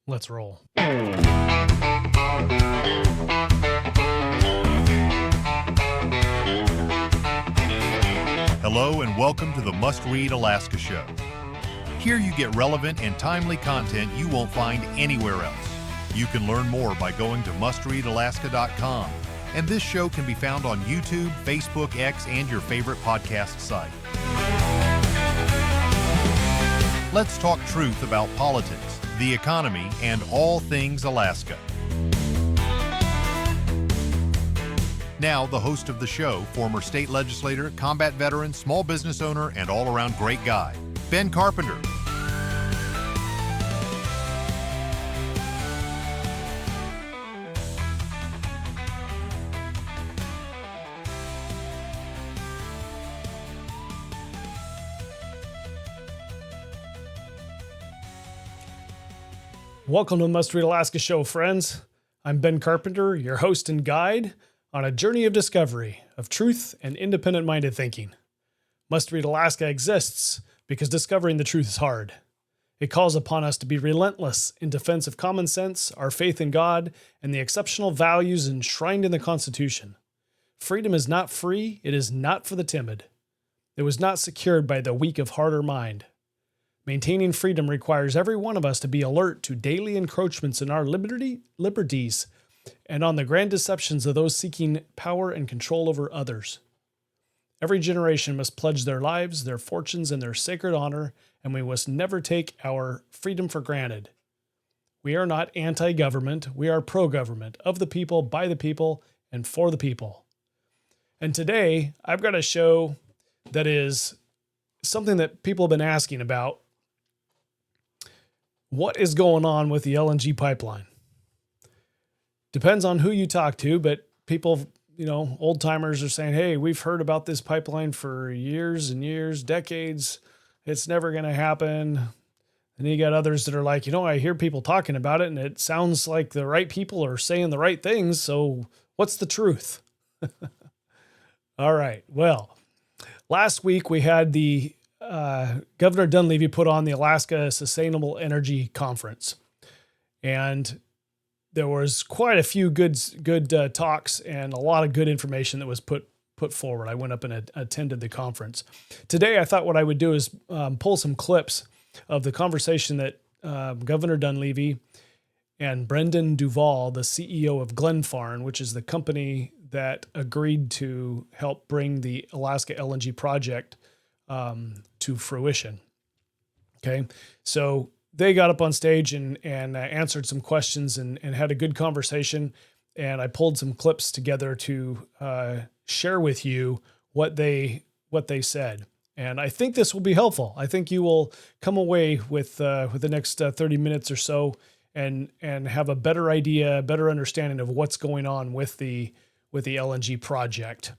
Let's roll. Hello and welcome to the Must Read Alaska Show. Here you get relevant and timely content you won't find anywhere else. You can learn more by going to mustreadalaska.com, and this show can be found on YouTube, Facebook, X, and your favorite podcast site. Let's talk truth about politics, the economy, and all things Alaska. Now, the host of the show, former state legislator, combat veteran, small business owner, and all-around great guy, Ben Carpenter. Welcome to the Must Read Alaska Show, friends. I'm Ben Carpenter, your host and guide on a journey of discovery, of truth and independent-minded thinking. Must Read Alaska exists because discovering the truth is hard. It calls upon us to be relentless in defense of common sense, our faith in God, and the exceptional values enshrined in the Constitution. Freedom is not free, it is not for the timid. It was not secured by the weak of heart or mind. Maintaining freedom requires every one of us to be alert to daily encroachments in our liberties and on the grand deceptions of those seeking power and control over others. Every generation must pledge their lives, their fortunes, and their sacred honor, and we must never take our freedom for granted. We are not anti-government, we are pro-government, of the people, by the people, and for the people. And today, I've got a show that is something that people have been asking about. What is going on with the LNG pipeline? Depends on who you talk to, but people, old timers are saying, hey, we've heard about this pipeline for years and years, decades. It's never going to happen. And you got others that are like, I hear people talking about it and it sounds like the right people are saying the right things. So what's the truth? All right. Well, last week we had the Governor Dunleavy put on the Alaska Sustainable Energy Conference. And there was quite a few good talks and a lot of good information that was put forward. I went up and attended the conference. Today, I thought what I would do is pull some clips of the conversation that Governor Dunleavy and Brendan Duvall, the CEO of Glenfarne, which is the company that agreed to help bring the Alaska LNG project to fruition. Okay, so they got up on stage and answered some questions and had a good conversation. And I pulled some clips together to share with you what they said. And I think this will be helpful. I think you will come away with the next 30 minutes or so and have a better idea, better understanding of what's going on with the LNG project.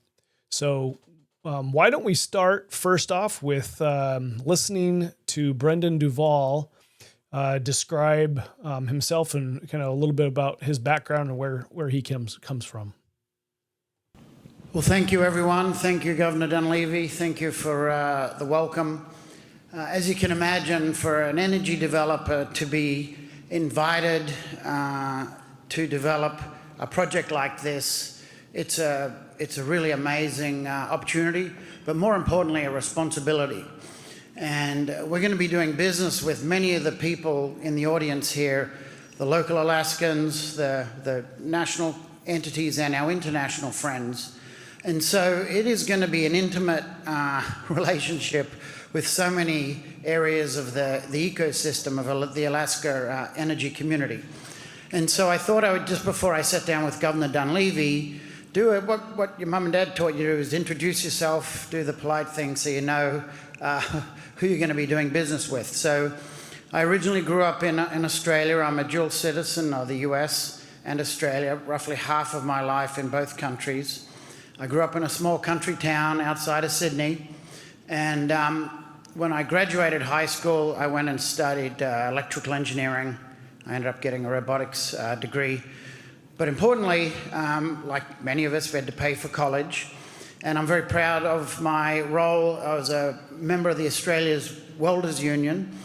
So why don't we start first off with listening to Brendan Duvall describe himself and kind of a little bit about his background and where he comes from. Well, thank you, everyone. Thank you, Governor Dunleavy. Thank you for the welcome. As you can imagine, for an energy developer to be invited to develop a project like this, it's a really amazing opportunity, but more importantly, a responsibility. And we're going to be doing business with many of the people in the audience here, the local Alaskans, the national entities, and our international friends. And so it is going to be an intimate relationship with so many areas of the ecosystem of the Alaska energy community. And so I thought I would, just before I sat down with Governor Dunleavy, do what your mum and dad taught you to do, is introduce yourself, do the polite thing so you know who you're going to be doing business with. So I originally grew up in Australia. I'm a dual citizen of the US and Australia, roughly half of my life in both countries. I grew up in a small country town outside of Sydney. And when I graduated high school, I went and studied electrical engineering. I ended up getting a robotics degree. But importantly, like many of us, we had to pay for college. And I'm very proud of my role. I was a member of the Australia's Welders Union,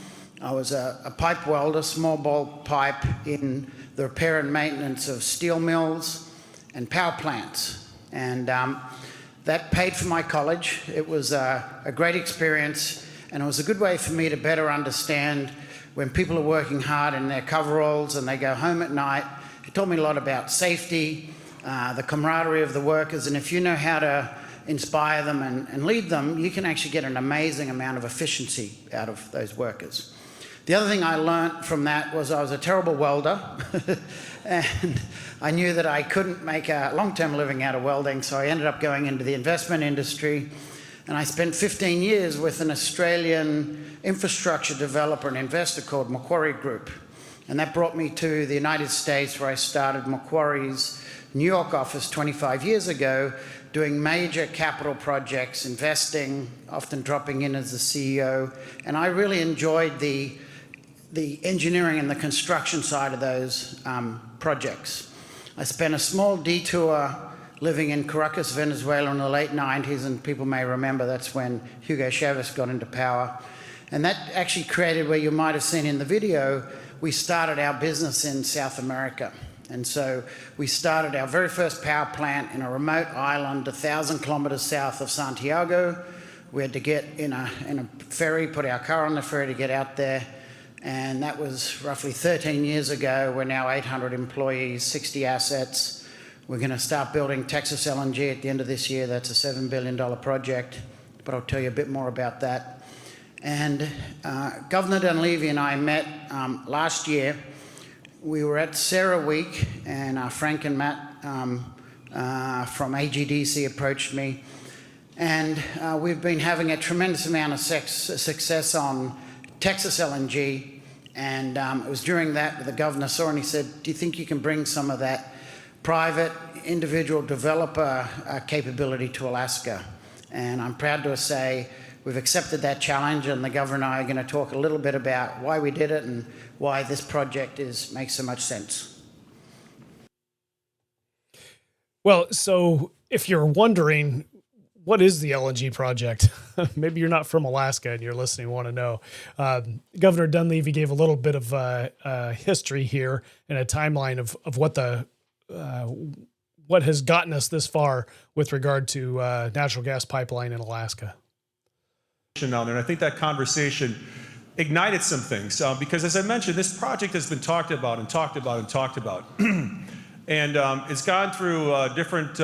I was a pipe welder, small bore pipe, in the repair and maintenance of steel mills and power plants. And that paid for my college. It was a great experience, and it was a good way for me to better understand when people are working hard in their coveralls and they go home at night. It taught me a lot about safety, the camaraderie of the workers, and if you know how to inspire them and lead them, you can actually get an amazing amount of efficiency out of those workers. The other thing I learned from that was I was a terrible welder, and I knew that I couldn't make a long-term living out of welding, so I ended up going into the investment industry, and I spent 15 years with an Australian infrastructure developer and investor called Macquarie Group. And that brought me to the United States, where I started Macquarie's New York office 25 years ago, doing major capital projects, investing, often dropping in as the CEO. And I really enjoyed the engineering and the construction side of those projects. I spent a small detour living in Caracas, Venezuela in the late 90s, and people may remember that's when Hugo Chavez got into power. And that actually created, where you might have seen in the video, we started our business in South America. And so we started our very first power plant in a remote island 1,000 kilometers south of Santiago. We had to get in a ferry, put our car on the ferry to get out there. And that was roughly 13 years ago. We're now 800 employees, 60 assets. We're going to start building Texas LNG at the end of this year. That's a $7 billion project, but I'll tell you a bit more about that. And Governor Dunleavy and I met last year. We were at Sarah Week, and Frank and Matt from AGDC approached me. And we've been having a tremendous amount of success on Texas LNG. And it was during that the governor saw, and he said, do you think you can bring some of that private individual developer capability to Alaska? And I'm proud to say we've accepted that challenge, and the governor and I are going to talk a little bit about why we did it and why this project makes so much sense. Well, so if you're wondering, what is the LNG project? Maybe you're not from Alaska and you're listening and want to know. Governor Dunleavy gave a little bit of history here and a timeline of what has gotten us this far with regard to natural gas pipeline in Alaska. Down there, and I think that conversation ignited some things because, as I mentioned, this project has been talked about and talked about and talked about, and it's gone through different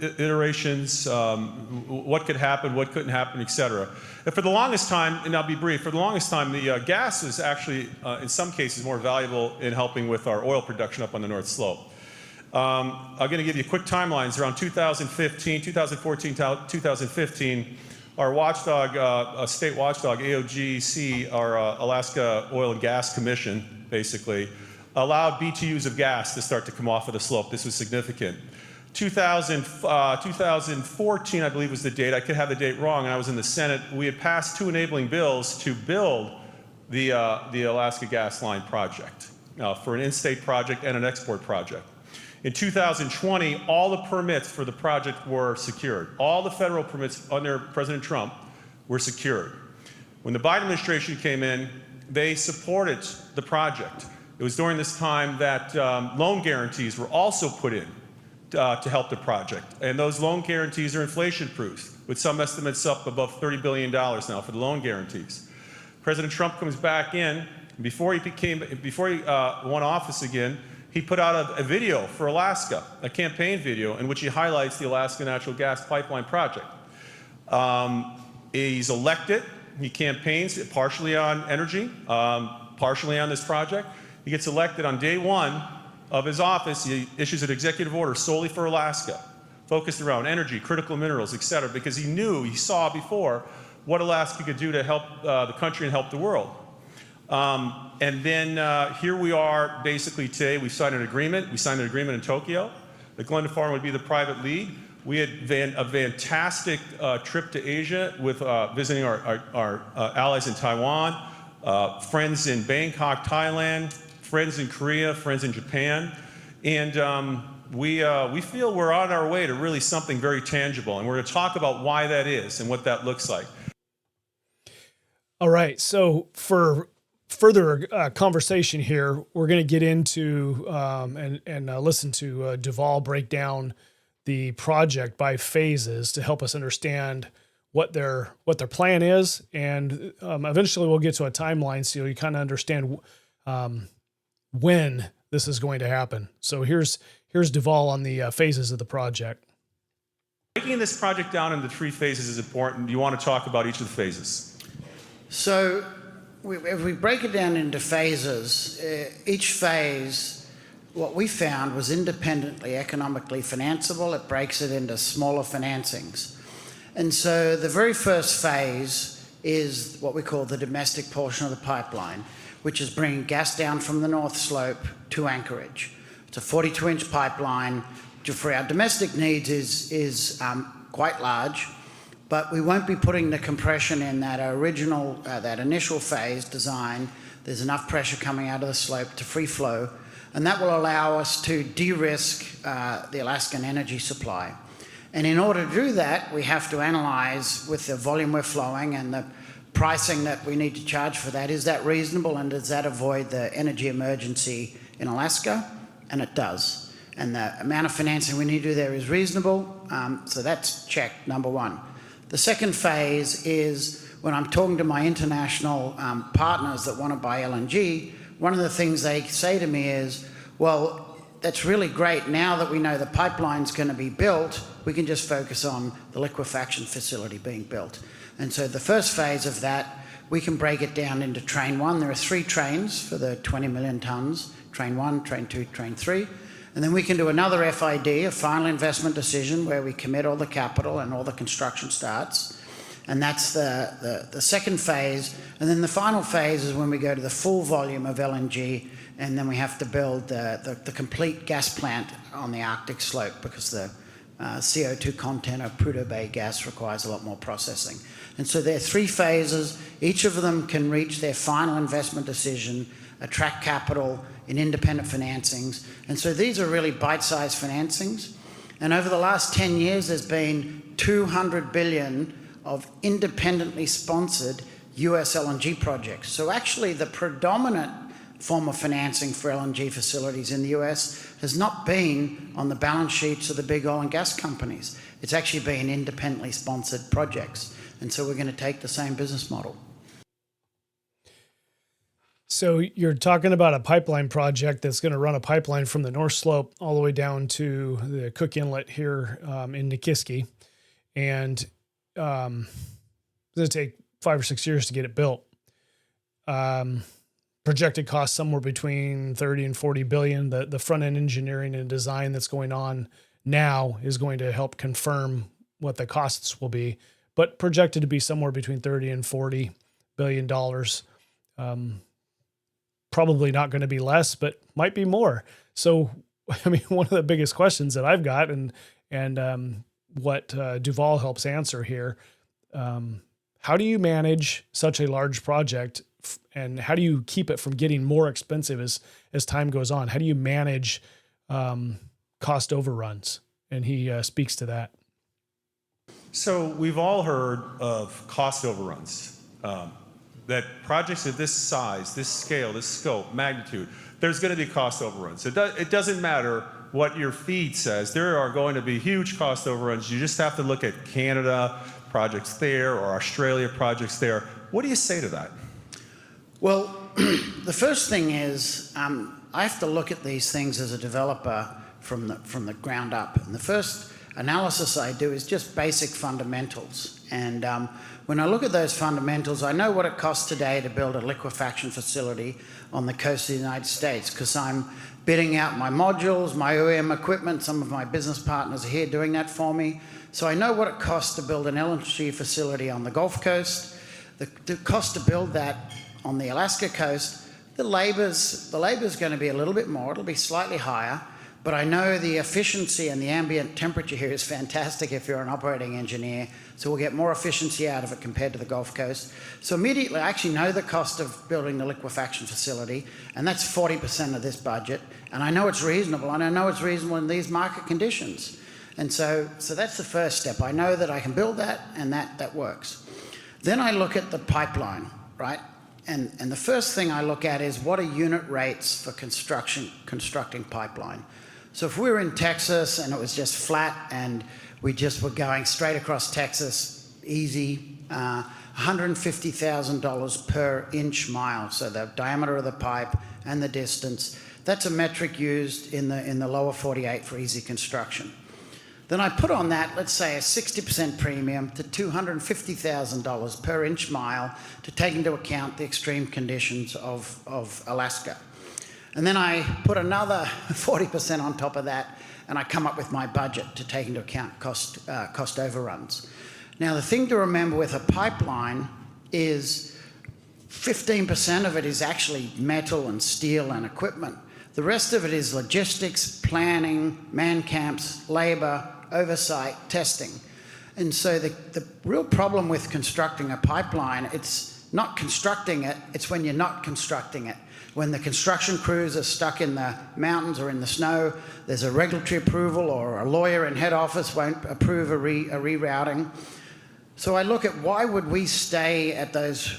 iterations. What could happen, what couldn't happen, etc. And for the longest time, and I'll be brief, for the longest time, the gas was actually, in some cases, more valuable in helping with our oil production up on the North Slope. I'm going to give you quick timelines. Around 2014, 2015. Our watchdog, state watchdog, AOGC, our Alaska Oil and Gas Commission, basically, allowed BTUs of gas to start to come off of the slope. This was significant. 2014, I believe, was the date. I could have the date wrong, and I was in the Senate. We had passed 2 enabling bills to build the Alaska Gas Line project for an in-state project and an export project. In 2020, all the permits for the project were secured. All the federal permits under President Trump were secured. When the Biden administration came in, they supported the project. It was during this time that loan guarantees were also put in to help the project. And those loan guarantees are inflation-proof, with some estimates up above $30 billion now for the loan guarantees. President Trump comes back in. Before he won office again, he put out a video for Alaska, a campaign video in which he highlights the Alaska Natural Gas Pipeline project. He's elected. He campaigns partially on energy, partially on this project. He gets elected on day 1 of his office. He issues an executive order solely for Alaska, focused around energy, critical minerals, et cetera, because he saw before what Alaska could do to help the country and help the world. And then here we are basically today. We signed an agreement. We signed an agreement in Tokyo that Glenfarne would be the private lead. We had a fantastic trip to Asia with visiting our allies in Taiwan, friends in Bangkok, Thailand, friends in Korea, friends in Japan. And we feel we're on our way to really something very tangible. And we're going to talk about why that is and what that looks like. All right. So for further conversation here, we're going to get into and listen to Duvall break down the project by phases to help us understand what their plan is, and eventually we'll get to a timeline so you kind of understand when this is going to happen. So here's Duvall on the phases of the project. Breaking this project down into 3 phases is important. You want to talk about each of the phases? So if we break it down into phases, each phase, what we found was independently economically financeable. It breaks it into smaller financings. And so the very first phase is what we call the domestic portion of the pipeline, which is bringing gas down from the North Slope to Anchorage. It's a 42-inch pipeline, which for our domestic needs is quite large, but we won't be putting the compression in that original, that initial phase design. There's enough pressure coming out of the slope to free flow, and that will allow us to de-risk the Alaskan energy supply. And in order to do that, we have to analyze with the volume we're flowing and the pricing that we need to charge for that. Is that reasonable, and does that avoid the energy emergency in Alaska? And it does. And the amount of financing we need to do there is reasonable. So that's check number one. The second phase is when I'm talking to my international partners that want to buy LNG, one of the things they say to me is, well, that's really great. Now that we know the pipeline's going to be built, we can just focus on the liquefaction facility being built. And so the first phase of that, we can break it down into train 1. There are 3 trains for the 20 million tons, train 1, train 2, train 3. And then we can do another FID, a final investment decision, where we commit all the capital and all the construction starts. And that's the second phase. And then the final phase is when we go to the full volume of LNG, and then we have to build the complete gas plant on the Arctic slope, because the CO2 content of Prudhoe Bay gas requires a lot more processing. And so there are 3 phases. Each of them can reach their final investment decision, attract capital in independent financings. And so these are really bite-sized financings. And over the last 10 years, there's been $200 billion of independently sponsored US LNG projects. So actually the predominant form of financing for LNG facilities in the US has not been on the balance sheets of the big oil and gas companies. It's actually been independently sponsored projects. And so we're going to take the same business model. So you're talking about a pipeline project that's going to run a pipeline from the North Slope all the way down to the Cook Inlet here in Nikiski. And it's going to take 5 or 6 years to get it built. Projected cost somewhere between 30 and 40 billion. The front end engineering and design that's going on now is going to help confirm what the costs will be, but projected to be somewhere between 30 and 40 billion dollars. Probably not going to be less, but might be more. So, I mean, one of the biggest questions that I've got, and what Duvall helps answer here, how do you manage such a large project, and how do you keep it from getting more expensive as time goes on? How do you manage cost overruns? And he speaks to that. So we've all heard of cost overruns. That projects of this size, this scale, this scope, magnitude, there's going to be cost overruns. It doesn't matter what your feed says. There are going to be huge cost overruns. You just have to look at Canada projects there or Australia projects there. What do you say to that? Well, the first thing is I have to look at these things as a developer from the ground up. And the first analysis I do is just basic fundamentals. And when I look at those fundamentals, I know what it costs today to build a liquefaction facility on the coast of the United States, because I'm bidding out my modules, my OEM equipment. Some of my business partners are here doing that for me. So I know what it costs to build an LNG facility on the Gulf Coast, the cost to build that on the Alaska coast. The labor's going to be a little bit more. It'll be slightly higher. But I know the efficiency and the ambient temperature here is fantastic if you're an operating engineer. So we'll get more efficiency out of it compared to the Gulf Coast. So immediately I actually know the cost of building the liquefaction facility, and that's 40% of this budget. And I know it's reasonable, and I know it's reasonable in these market conditions. And so that's the first step. I know that I can build that, and that works. Then I look at the pipeline. right? And the first thing I look at is what are unit rates for constructing pipeline. So if we were in Texas and it was just flat and we just were going straight across Texas, easy, $150,000 per inch mile, so the diameter of the pipe and the distance. That's a metric used in the lower 48 for easy construction. Then I put on that, let's say, a 60% premium to $250,000 per inch mile to take into account the extreme conditions of Alaska. And then I put another 40% on top of that, and I come up with my budget to take into account cost overruns. Now, the thing to remember with a pipeline is 15% of it is actually metal and steel and equipment. The rest of it is logistics, planning, man camps, labor, oversight, testing. And so the real problem with constructing a pipeline, it's not constructing it, it's when you're not constructing it. When the construction crews are stuck in the mountains or in the snow, there's a regulatory approval or a lawyer in head office won't approve a rerouting. So I look at why would we stay at those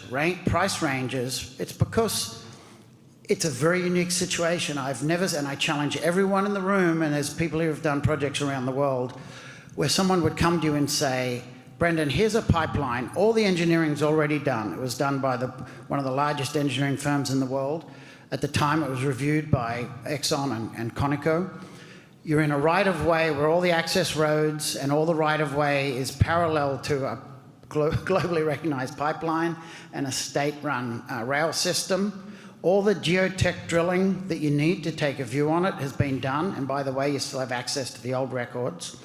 price ranges. It's because it's a very unique situation. And I challenge everyone in the room, and there's people who have done projects around the world, where someone would come to you and say, Brendan, here's a pipeline. All the engineering's already done. It was done by one of the largest engineering firms in the world. At the time, it was reviewed by Exxon and Conoco. You're in a right-of-way where all the access roads and all the right-of-way is parallel to a globally recognized pipeline and a state-run rail system. All the geotech drilling that you need to take a view on it has been done. And by the way, you still have access to the old records.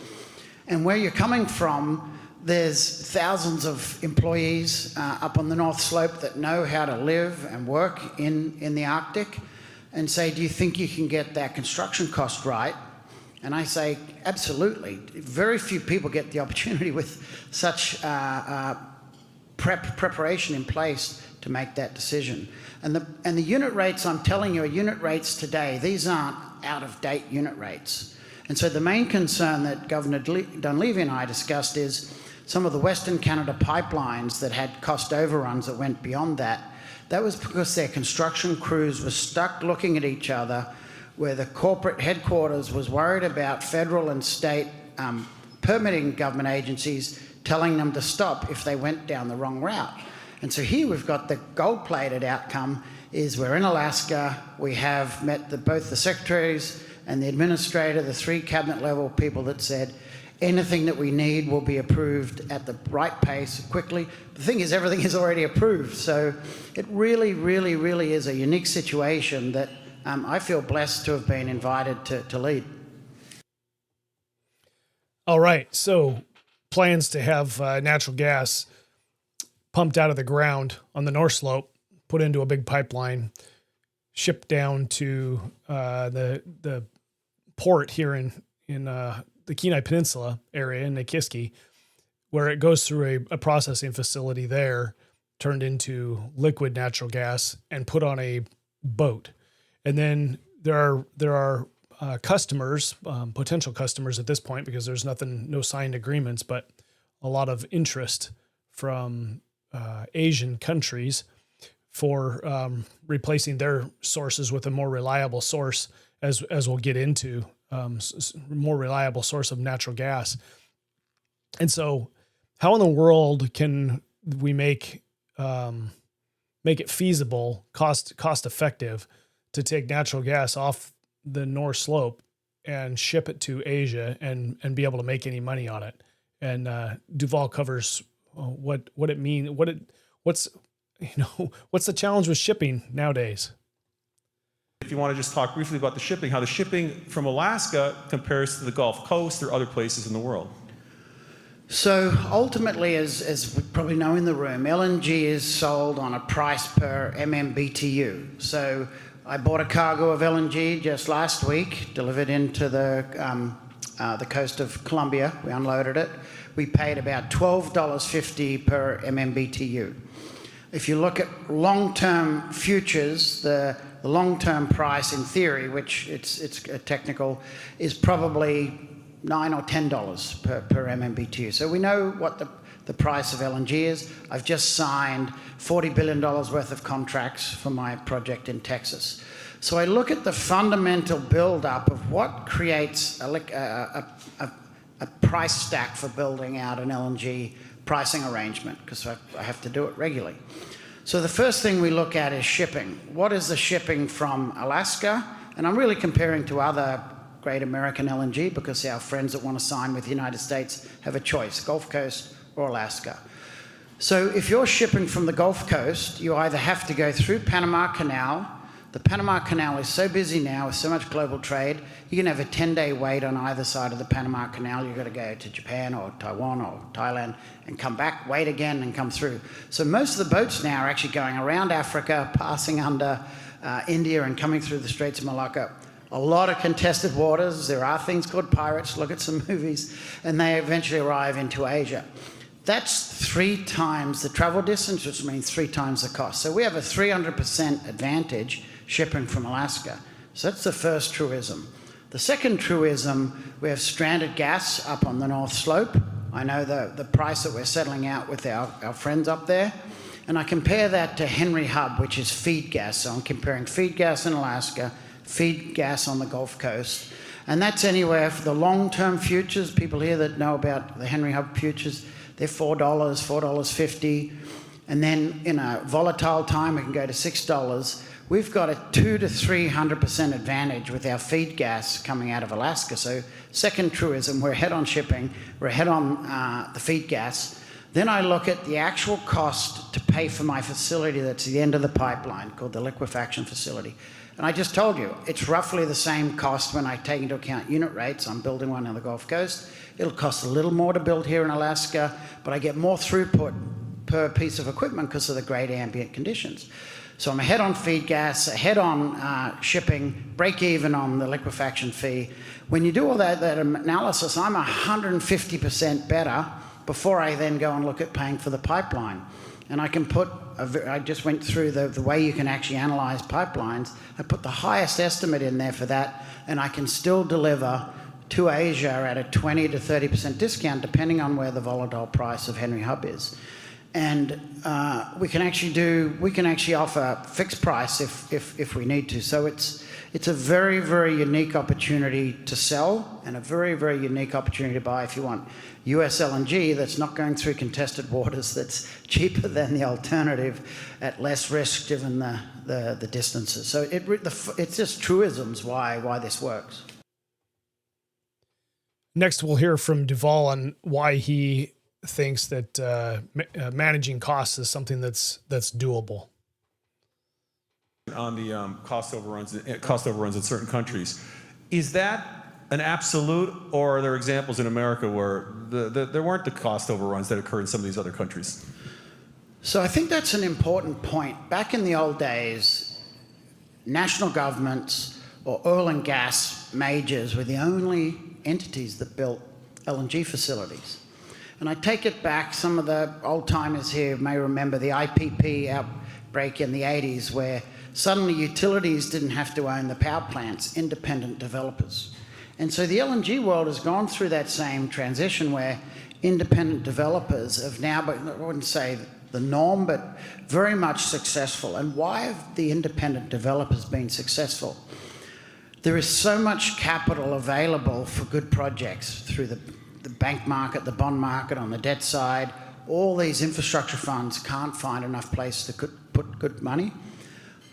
And where you're coming from, there's thousands of employees up on the North Slope that know how to live and work in the Arctic, and say, do you think you can get that construction cost right? And I say, absolutely. Very few people get the opportunity with such preparation in place to make that decision. And the unit rates I'm telling you are unit rates today. These aren't out-of-date unit rates. And so the main concern that Governor Dunleavy and I discussed is some of the Western Canada pipelines that had cost overruns that went beyond that. That was because their construction crews were stuck looking at each other, where the corporate headquarters was worried about federal and state permitting government agencies telling them to stop if they went down the wrong route. And so here we've got the gold-plated outcome is we're in Alaska, we have met both the secretaries and the administrator, the 3 cabinet-level people that said anything that we need will be approved at the right pace, quickly. The thing is, everything is already approved. So it really, really, really is a unique situation that I feel blessed to have been invited to lead. All right. So plans to have natural gas pumped out of the ground on the North Slope, put into a big pipeline, shipped down to the port here in the Kenai Peninsula area in Nikiski, where it goes through a processing facility there, turned into liquid natural gas and put on a boat. And then there are customers, potential customers at this point, because there's no signed agreements, but a lot of interest from Asian countries for replacing their sources with a more reliable source, as we'll get into, more reliable source of natural gas. And so how in the world can we make it feasible, cost effective to take natural gas off the North Slope and ship it to Asia and be able to make any money on it? And Duvall covers what it means, what's the challenge with shipping nowadays? If you want to just talk briefly about the shipping, how the shipping from Alaska compares to the Gulf Coast or other places in the world. So ultimately, as we probably know in the room, LNG is sold on a price per MMBTU. So I bought a cargo of LNG just last week, delivered into the coast of Colombia. We unloaded it. We paid about $12.50 per MMBTU. If you look at long-term futures, the long-term price in theory, which it's technical, is probably $9 or $10 per MMBTU. So we know what the the price of LNG is. I've just signed $40 billion worth of contracts for my project in Texas. So I look at the fundamental build-up of what creates a price stack for building out an LNG pricing arrangement, because I have to do it regularly. So the first thing we look at is shipping. What is the shipping from Alaska? And I'm really comparing to other great American LNG, because our friends that want to sign with the United States have a choice, Gulf Coast or Alaska. So if you're shipping from the Gulf Coast, you either have to go through Panama Canal. The Panama Canal is so busy now with so much global trade, you can have a 10-day wait on either side of the Panama Canal. You've got to go to Japan or Taiwan or Thailand and come back, wait again and come through. So most of the boats now are actually going around Africa, passing under India and coming through the Straits of Malacca. A lot of contested waters. There are things called pirates, look at some movies, and they eventually arrive into Asia. That's 3 times the travel distance, which means 3 times the cost. So we have a 300% advantage shipping from Alaska. So that's the first truism. The second truism, we have stranded gas up on the North Slope. I know the price that we're settling out with our friends up there. And I compare that to Henry Hub, which is feed gas. So I'm comparing feed gas in Alaska, feed gas on the Gulf Coast. And that's anywhere for the long-term futures. People here that know about the Henry Hub futures, they're $4, $4.50. And then in a volatile time, it can go to $6. We've got a 200 to 300% advantage with our feed gas coming out of Alaska. So second truism, we're ahead on shipping, we're ahead on the feed gas. Then I look at the actual cost to pay for my facility that's the end of the pipeline, called the liquefaction facility. And I just told you, it's roughly the same cost when I take into account unit rates. I'm building one on the Gulf Coast. It'll cost a little more to build here in Alaska, but I get more throughput per piece of equipment because of the great ambient conditions. So I'm ahead on feed gas, ahead on shipping, break even on the liquefaction fee. When you do all that analysis, I'm 150% better before I then go and look at paying for the pipeline. And I can put, I just went through the way you can actually analyze pipelines. I put the highest estimate in there for that, and I can still deliver to Asia at a 20 to 30% discount, depending on where the volatile price of Henry Hub is. And we can actually offer fixed price if we need to. So it's a very, very unique opportunity to sell, and a very, very unique opportunity to buy if you want US LNG that's not going through contested waters, that's cheaper than the alternative at less risk given the distances. So it's just truisms why this works. Next, we'll hear from Duvall on why he thinks that managing costs is something that's doable. On the cost overruns in certain countries, is that an absolute, or are there examples in America where there weren't the cost overruns that occur in some of these other countries? So I think that's an important point. Back in the old days, national governments or oil and gas majors were the only entities that built LNG facilities. And I take it back, some of the old timers here may remember the IPP outbreak in the 80s, where suddenly utilities didn't have to own the power plants, independent developers. And so the LNG world has gone through that same transition where independent developers have now, but I wouldn't say the norm, but very much successful. And why have the independent developers been successful? There is so much capital available for good projects through the bank market, the bond market, on the debt side. All these infrastructure funds can't find enough place to put good money.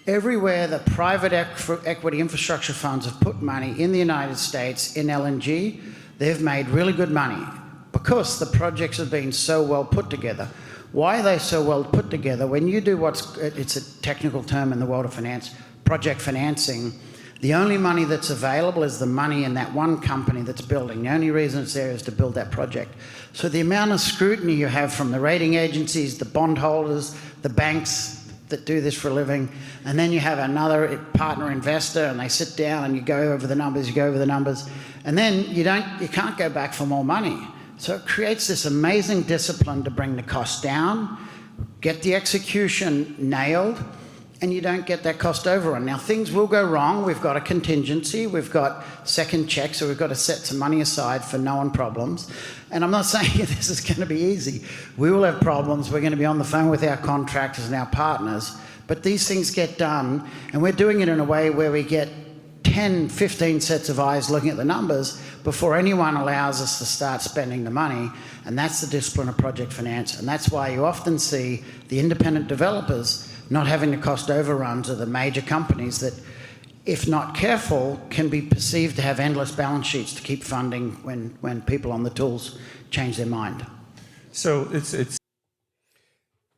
Everywhere the private equity infrastructure funds have put money in the United States in LNG, they've made really good money because the projects have been so well put together. Why are they so well put together? When you do it's a technical term in the world of finance, project financing, the only money that's available is the money in that one company that's building. The only reason it's there is to build that project. So the amount of scrutiny you have from the rating agencies, the bondholders, the banks that do this for a living, and then you have another partner investor and they sit down and you go over the numbers, and then you can't go back for more money. So it creates this amazing discipline to bring the cost down, get the execution nailed, and you don't get that cost overrun. Now, things will go wrong. We've got a contingency. We've got second checks, so we've got to set some money aside for known problems. And I'm not saying this is going to be easy. We will have problems. We're going to be on the phone with our contractors and our partners. But these things get done, and we're doing it in a way where we get 10, 15 sets of eyes looking at the numbers before anyone allows us to start spending the money. And that's the discipline of project finance. And that's why you often see the independent developers not having the cost overruns of the major companies that, if not careful, can be perceived to have endless balance sheets to keep funding when people on the tools change their mind. So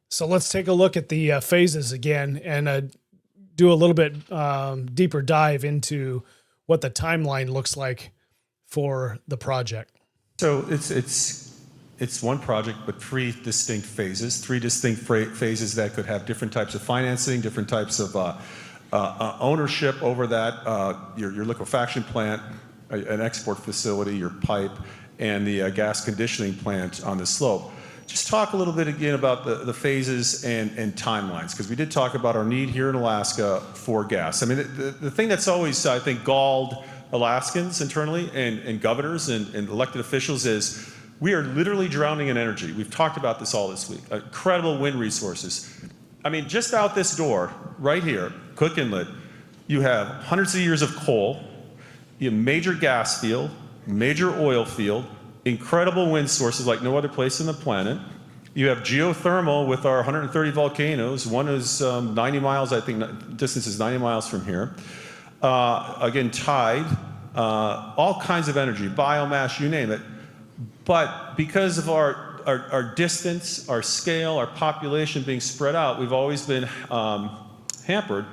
So let's take a look at the phases again and do a little bit deeper dive into what the timeline looks like for the project. So it's one project, but three distinct phases that could have different types of financing, different types of ownership over that, your liquefaction plant, an export facility, your pipe, and the gas conditioning plant on the slope. Just talk a little bit again about the phases and timelines, because we did talk about our need here in Alaska for gas. I mean, the thing that's always, I think, galled Alaskans internally and governors and elected officials is we are literally drowning in energy. We've talked about this all this week. Incredible wind resources. I mean, just out this door, right here, Cook Inlet, you have hundreds of years of coal, you have major gas field, major oil field, incredible wind sources like no other place on the planet. You have geothermal with our 130 volcanoes. One is 90 miles, I think, distance is 90 miles from here. Again, tide, all kinds of energy, biomass, you name it. But because of our distance, our scale, our population being spread out, we've always been hampered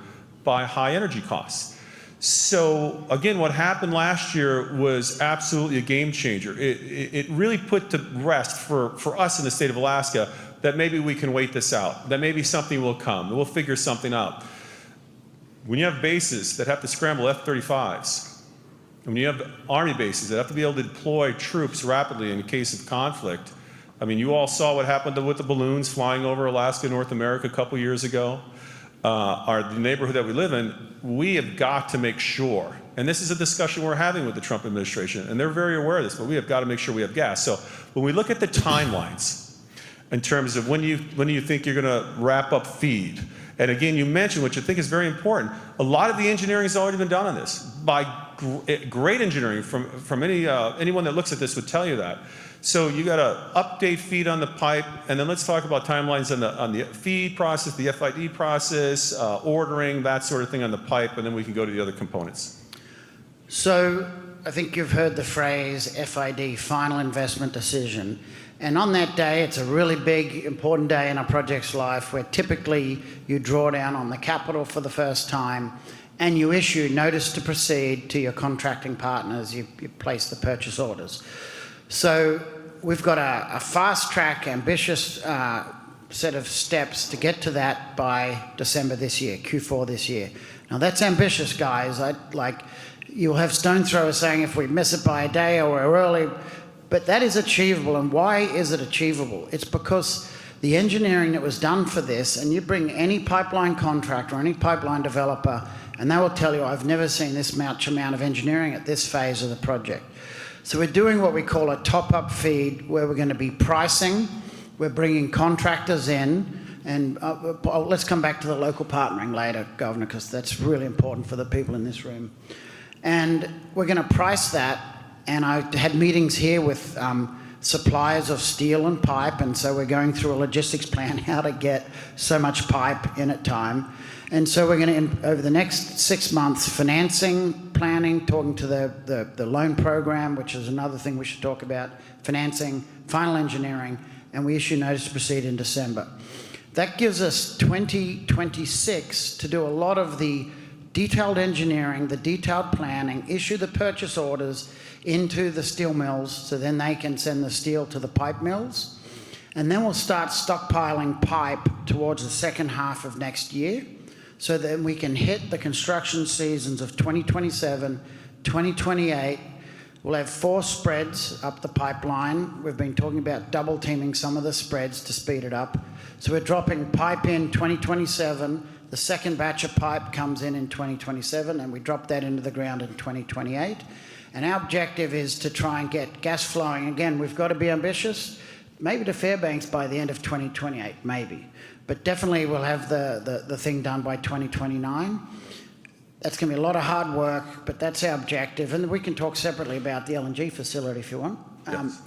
by high energy costs. So again, what happened last year was absolutely a game changer. It really put to rest for us in the state of Alaska that maybe we can wait this out, that maybe something will come, that we'll figure something out. When you have bases that have to scramble F-35s, when you have Army bases that have to be able to deploy troops rapidly in case of conflict, I mean, you all saw what happened with the balloons flying over Alaska, North America a couple years ago. The neighborhood that we live in, we have got to make sure, and this is a discussion we're having with the Trump administration, and they're very aware of this, but we have got to make sure we have gas. So when we look at the timelines in terms of when you think you're going to wrap up FEED, and again, you mentioned, which I think is very important, a lot of the engineering has already been done on this by great engineering from anyone that looks at this would tell you that. So you got to update FEED on the pipe, and then let's talk about timelines on the FEED process, the FID process, ordering, that sort of thing on the pipe, and then we can go to the other components. So I think you've heard the phrase FID, Final Investment Decision. And on that day, it's a really big, important day in a project's life where typically you draw down on the capital for the first time and you issue notice to proceed to your contracting partners. You place the purchase orders. So we've got a fast-track, ambitious set of steps to get to that by December this year, Q4 this year. Now that's ambitious, guys. You'll have stone throwers saying if we miss it by a day or we're early, but that is achievable. And why is it achievable? It's because the engineering that was done for this, and you bring any pipeline contractor or any pipeline developer, and they will tell you, I've never seen this much amount of engineering at this phase of the project. So we're doing what we call a top-up FEED, where we're going to be pricing, we're bringing contractors in, and let's come back to the local partnering later, Governor, because that's really important for the people in this room. And we're going to price that, and I had meetings here with suppliers of steel and pipe, and so we're going through a logistics plan, how to get so much pipe in at time. And so we're going to, over the next 6 months, financing, planning, talking to the loan program, which is another thing we should talk about, financing, final engineering, and we issue notice to proceed in December. That gives us 2026 to do a lot of the detailed engineering, the detailed planning, issue the purchase orders into the steel mills, so then they can send the steel to the pipe mills. And then we'll start stockpiling pipe towards the second half of next year, so that we can hit the construction seasons of 2027, 2028. We'll have 4 spreads up the pipeline. We've been talking about double teaming some of the spreads to speed it up. So we're dropping pipe in 2027, The second batch of pipe comes in 2027, and we drop that into the ground in 2028. And our objective is to try and get gas flowing. Again, we've got to be ambitious, maybe to Fairbanks by the end of 2028, maybe. But definitely we'll have the thing done by 2029. That's going to be a lot of hard work, but that's our objective. And we can talk separately about the LNG facility if you want. Yes.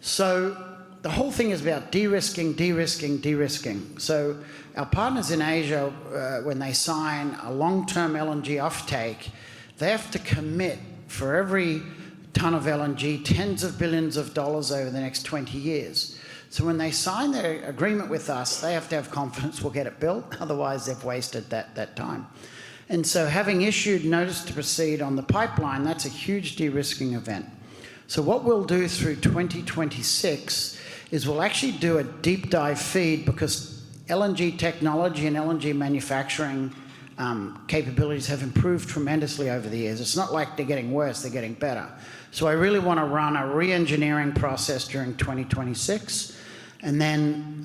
So the whole thing is about de-risking, de-risking, de-risking. So our partners in Asia, when they sign a long-term LNG offtake, they have to commit for every ton of LNG tens of billions of dollars over the next 20 years. So when they sign their agreement with us, they have to have confidence we'll get it built, otherwise they've wasted that time. And so having issued notice to proceed on the pipeline, that's a huge de-risking event. So what we'll do through 2026 is we'll actually do a deep dive feed, because LNG technology and LNG manufacturing capabilities have improved tremendously over the years. It's not like they're getting worse, they're getting better. So I really want to run a re-engineering process during 2026. And then,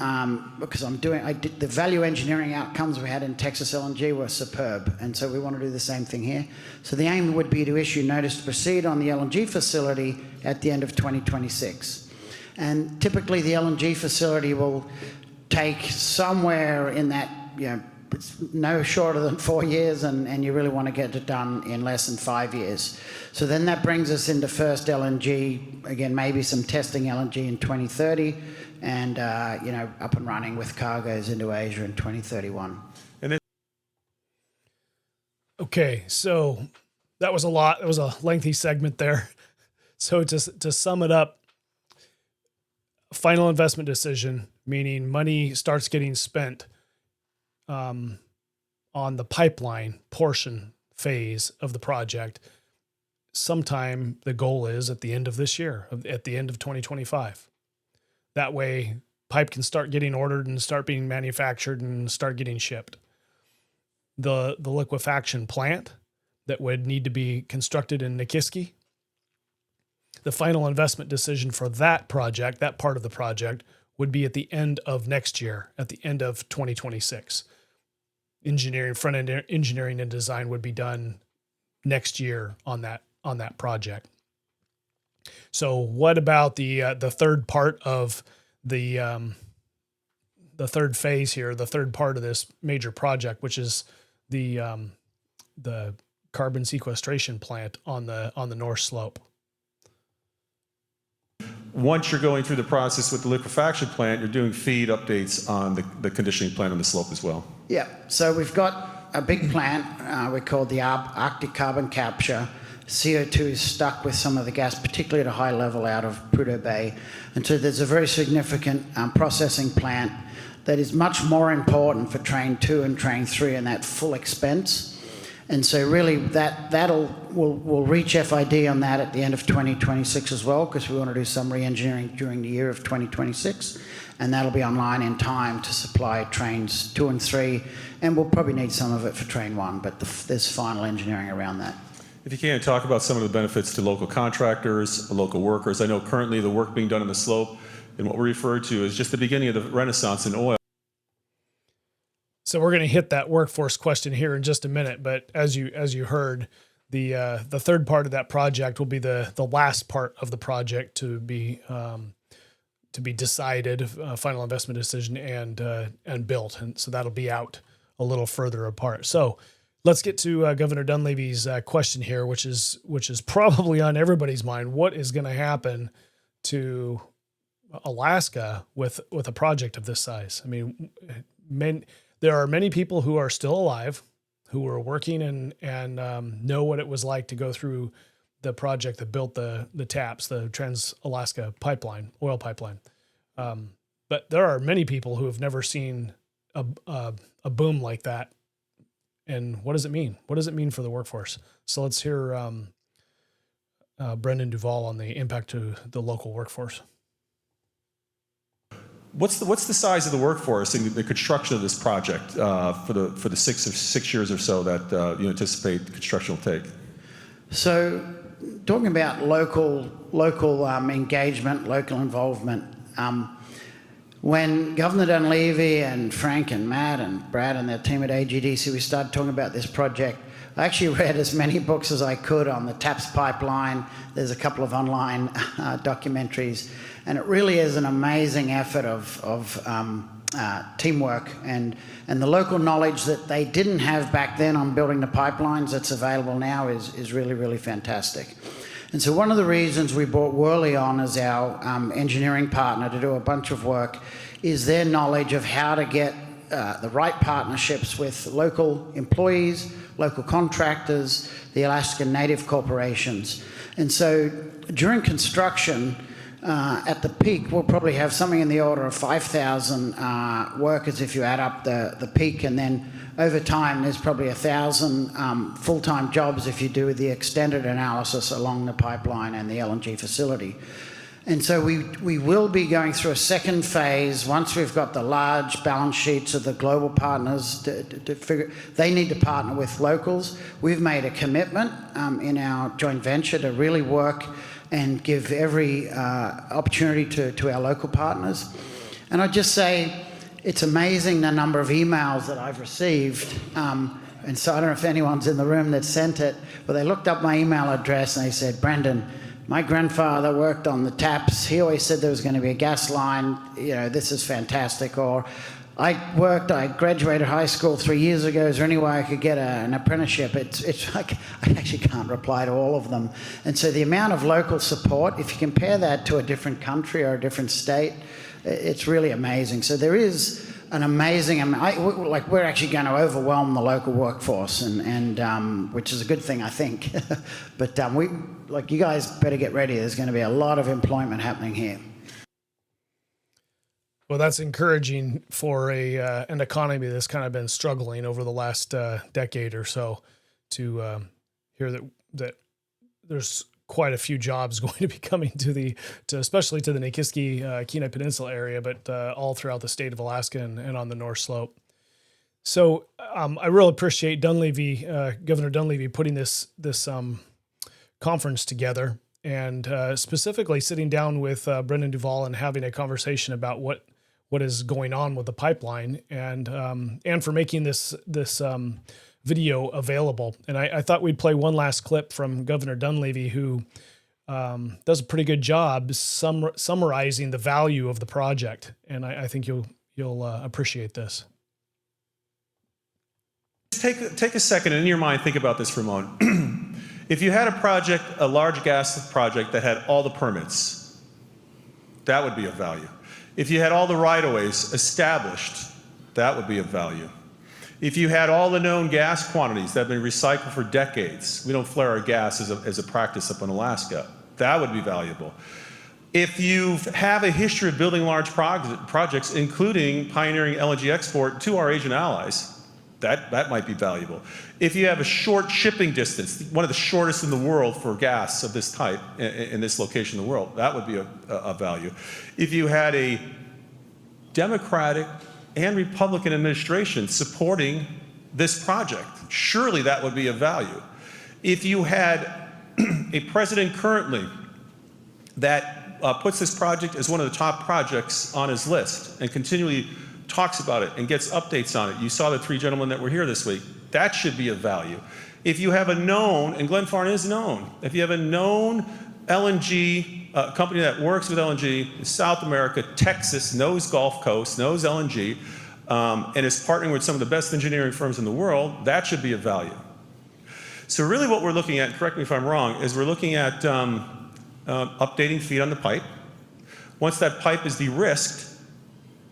because the value engineering outcomes we had in Texas LNG were superb, and so we want to do the same thing here. So the aim would be to issue notice to proceed on the LNG facility at the end of 2026. And typically the LNG facility will take somewhere in that, it's no shorter than 4 years, and you really want to get it done in less than 5 years. So then that brings us into first LNG, again, maybe some testing LNG in 2030, and up and running with cargoes into Asia in 2031. Okay, so that was a lot. It was a lengthy segment there. So to sum it up, final investment decision, meaning money starts getting spent on the pipeline portion phase of the project. Sometime the goal is at the end of this year, at the end of 2025. That way, pipe can start getting ordered and start being manufactured and start getting shipped. The liquefaction plant that would need to be constructed in Nikiski, the final investment decision for that project, that part of the project, would be at the end of next year, at the end of 2026. Front-end engineering and design would be done next year on that project. So what about the third part of the third phase here, the third part of this major project, which is the carbon sequestration plant on the North Slope? Once you're going through the process with the liquefaction plant, you're doing feed updates on the conditioning plant on the slope as well. Yeah, so we've got a big plant we call the Arctic carbon capture. CO2 is stuck with some of the gas, particularly at a high level out of Prudhoe Bay. And so there's a very significant processing plant that is much more important for Train 2 and Train 3 and that full expense. And so really we'll reach FID on that at the end of 2026 as well, because we want to do some re-engineering during the year of 2026. And that'll be online in time to supply Trains 2 and 3. And we'll probably need some of it for Train 1, but there's final engineering around that. If you can, talk about some of the benefits to local contractors, local workers. I know currently the work being done on the slope and what we refer to is just the beginning of the renaissance in oil. So we're going to hit that workforce question here in just a minute, but as you heard, the third part of that project will be the last part of the project to be decided, final investment decision and built, and so that'll be out a little further apart. So let's get to Governor Dunleavy's question here, which is probably on everybody's mind. What is going to happen to Alaska with a project of this size? I mean, there are many people who are still alive, who are working and know what it was like to go through the project that built the TAPS, the Trans-Alaska Pipeline, oil pipeline. But there are many people who have never seen a boom like that. And what does it mean? What does it mean for the workforce? So let's hear Brendan Duvall on the impact to the local workforce. What's the size of the workforce in the construction of this project for the 6 years or so that you anticipate construction will take? So, talking about local engagement, local involvement, When Governor Dunleavy and Frank and Matt and Brad and their team at AGDC, we started talking about this project, I actually read as many books as I could on the TAPS pipeline. There's a couple of online documentaries, and it really is an amazing effort of teamwork and the local knowledge that they didn't have back then on building the pipelines that's available now is really, really fantastic. And so one of the reasons we brought Worley on as our engineering partner to do a bunch of work is their knowledge of how to get the right partnerships with local employees, local contractors, the Alaskan Native corporations. And so during construction, at the peak, we'll probably have something in the order of 5,000 workers if you add up the peak, and then over time there's probably 1,000 full-time jobs if you do the extended analysis along the pipeline and the LNG facility. And so we will be going through a second phase once we've got the large balance sheets of the global partners to figure. They need to partner with locals. We've made a commitment in our joint venture to really work and give every opportunity to our local partners. And I'd just say it's amazing the number of emails that I've received. And so I don't know if anyone's in the room that sent it, but they looked up my email address and they said, Brendan, my grandfather worked on the TAPS. He always said there was going to be a gas line. You know, this is fantastic. Or I graduated high school 3 years ago. Is there any way I could get an apprenticeship? It's like, I actually can't reply to all of them. And so the amount of local support, if you compare that to a different country or a different state, it's really amazing. So there is an amazing, we're actually going to overwhelm the local workforce, and which is a good thing, I think. But you guys better get ready. There's going to be a lot of employment happening here. Well, that's encouraging for an economy that's kind of been struggling over the last decade or so to hear that there's quite a few jobs going to be coming especially to the Nikiski, Kenai Peninsula area, but all throughout the state of Alaska and on the North Slope. So I really appreciate Dunleavy, Governor Dunleavy, putting this conference together, and specifically sitting down with Brendan Duvall and having a conversation about what is going on with the pipeline, and for making this video available. And I thought we'd play one last clip from Governor Dunleavy, who does a pretty good job summarizing the value of the project. And I think you'll appreciate this. Take a second and in your mind think about this for a moment. If you had a large gas project that had all the permits, that would be of value. If you had all the right-of-ways established, that would be of value. If you had all the known gas quantities that have been recycled for decades, we don't flare our gas as a practice up in Alaska, that would be valuable. If you have a history of building large projects, including pioneering LNG export to our Asian allies, that might be valuable. If you have a short shipping distance, one of the shortest in the world for gas of this type in this location in the world, that would be of value. If you had a Democratic and Republican administration supporting this project, surely that would be of value. If you had a president currently that puts this project as one of the top projects on his list and continually talks about it and gets updates on it. You saw the three gentlemen that were here this week. That should be of value. If you have a known, and Glenfarne is known, if you have a known LNG company that works with LNG in South America, Texas, knows Gulf Coast, knows LNG, and is partnering with some of the best engineering firms in the world, that should be of value. So really what we're looking at, correct me if I'm wrong, is we're looking at updating feet on the pipe. Once that pipe is de-risked,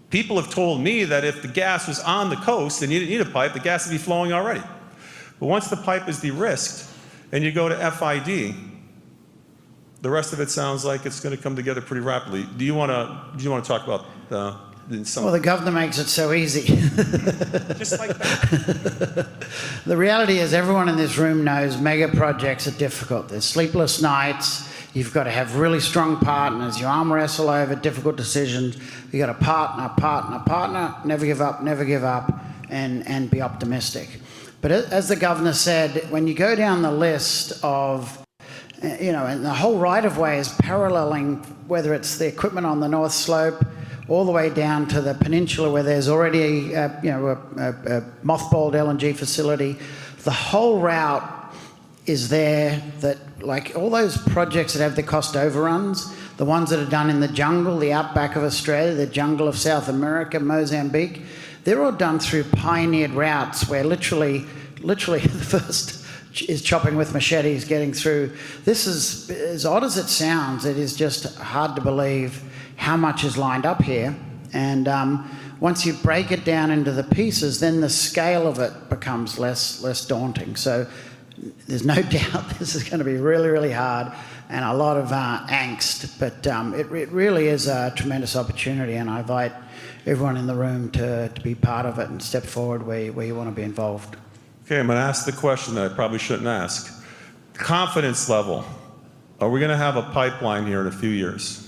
people have told me that if the gas was on the coast and you didn't need a pipe, the gas would be flowing already. But once the pipe is de-risked and you go to FID, the rest of it sounds like it's going to come together pretty rapidly. Do you want to talk about Well, the governor makes it so easy. Just like that. The reality is everyone in this room knows mega projects are difficult. There's sleepless nights. You've got to have really strong partners. You arm wrestle over difficult decisions. You've got to partner, never give up, and be optimistic. But as the governor said, when you go down the list of, and the whole right-of-way is paralleling, whether it's the equipment on the North Slope all the way down to the peninsula where there's already a mothballed LNG facility. The whole route is there. That, like, all those projects that have the cost overruns, the ones that are done in the jungle, the outback of Australia, the jungle of South America, Mozambique, they're all done through pioneered routes where literally the first is chopping with machetes getting through. This is, as odd as it sounds, it is just hard to believe how much is lined up here. And once you break it down into the pieces, then the scale of it becomes less daunting. So there's no doubt this is going to be really, really hard and a lot of angst, but it really is a tremendous opportunity, and I invite everyone in the room to be part of it and step forward where you want to be involved. Okay, I'm going to ask the question that I probably shouldn't ask. Confidence level. Are we going to have a pipeline here in a few years?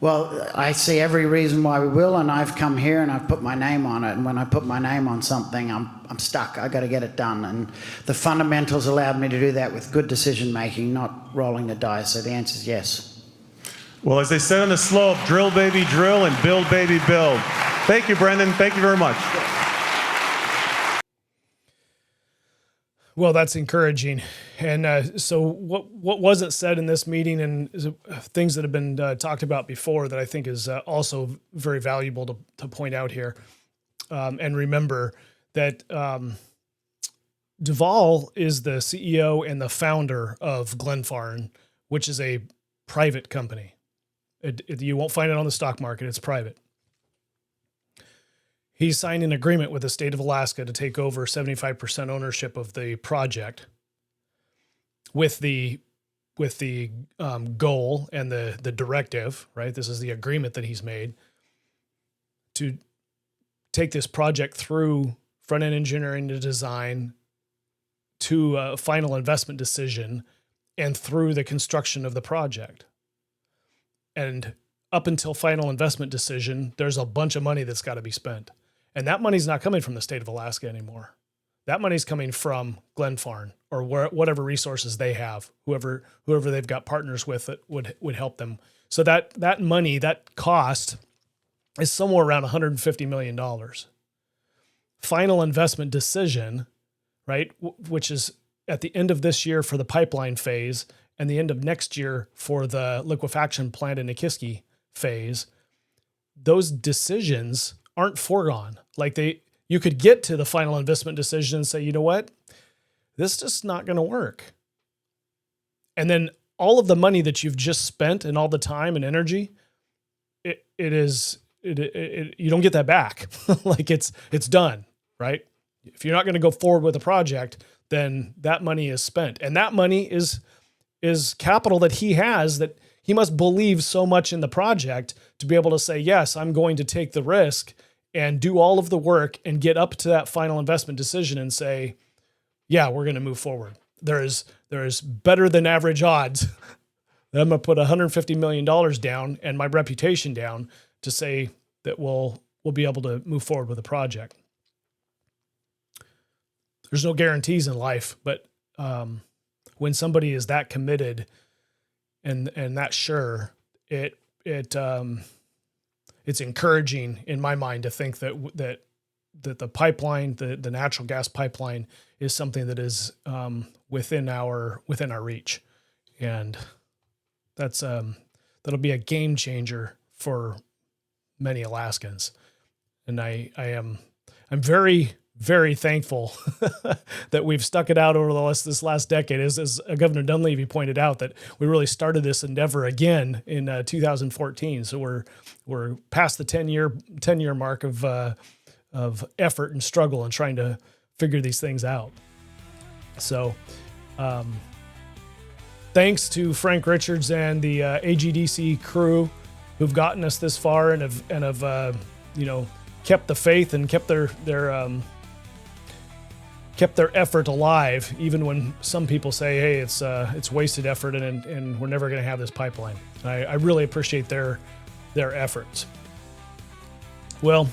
Well, I see every reason why we will, and I've come here and I've put my name on it, and when I put my name on something, I'm stuck. I've got to get it done, and the fundamentals allowed me to do that with good decision making, not rolling the dice, so the answer is yes. Well, as they said on the slope, drill baby drill and build baby build. Thank you, Brendan. Thank you very much. Well, that's encouraging. And so what wasn't said in this meeting, and things that have been talked about before that I think is also very valuable to point out here. And remember that Duvall is the CEO and the founder of Glenfarne, which is a private company. You won't find it on the stock market. It's private. He signed an agreement with the state of Alaska to take over 75% ownership of the project, with the goal and the directive, right? This is the agreement that he's made to take this project through front-end engineering to design to a final investment decision and through the construction of the project. And up until final investment decision, there's a bunch of money that's got to be spent. And that money's not coming from the state of Alaska anymore. That money's coming from Glenfarne or whatever resources they have, whoever they've got partners with that would help them. So that money, that cost, is somewhere around $150 million. Final investment decision, right, which is at the end of this year for the pipeline phase and the end of next year for the liquefaction plant in Nikiski phase, those decisions aren't foregone. Like you could get to the final investment decision and say, you know what, this is just not going to work. And then all of the money that you've just spent and all the time and energy, you don't get that back. Like it's done, right? If you're not going to go forward with a project, then that money is spent. And that money is capital that he has, that he must believe so much in the project to be able to say, yes, I'm going to take the risk and do all of the work and get up to that final investment decision and say, yeah, we're going to move forward. There's better than average odds that I'm going to put $150 million down and my reputation down to say that we'll be able to move forward with the project. There's no guarantees in life, but when somebody is that committed and that sure, it's encouraging in my mind to think that the pipeline, the natural gas pipeline, is something that is within our reach, and that'll be a game changer for many Alaskans. And I'm very, very thankful that we've stuck it out over this last decade. As Governor Dunleavy pointed out, that we really started this endeavor again in 2014. So we're past the 10-year mark of effort and struggle and trying to figure these things out. So thanks to Frank Richards and the AGDC crew who've gotten us this far and have kept the faith and kept their effort alive, even when some people say, hey, it's wasted effort and we're never going to have this pipeline. I really appreciate their efforts. Well,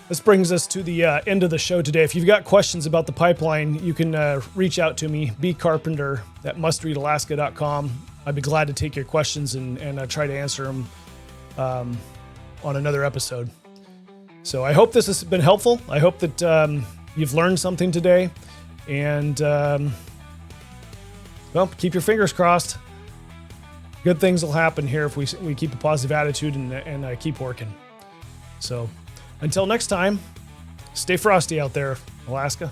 this brings us to the end of the show today. If you've got questions about the pipeline, you can reach out to me, bcarpenter at mustreadalaska.com. I'd be glad to take your questions and try to answer them on another episode. So I hope this has been helpful. I hope that you've learned something today. And, well, keep your fingers crossed. Good things will happen here if we keep a positive attitude and keep working. So until next time, stay frosty out there, Alaska.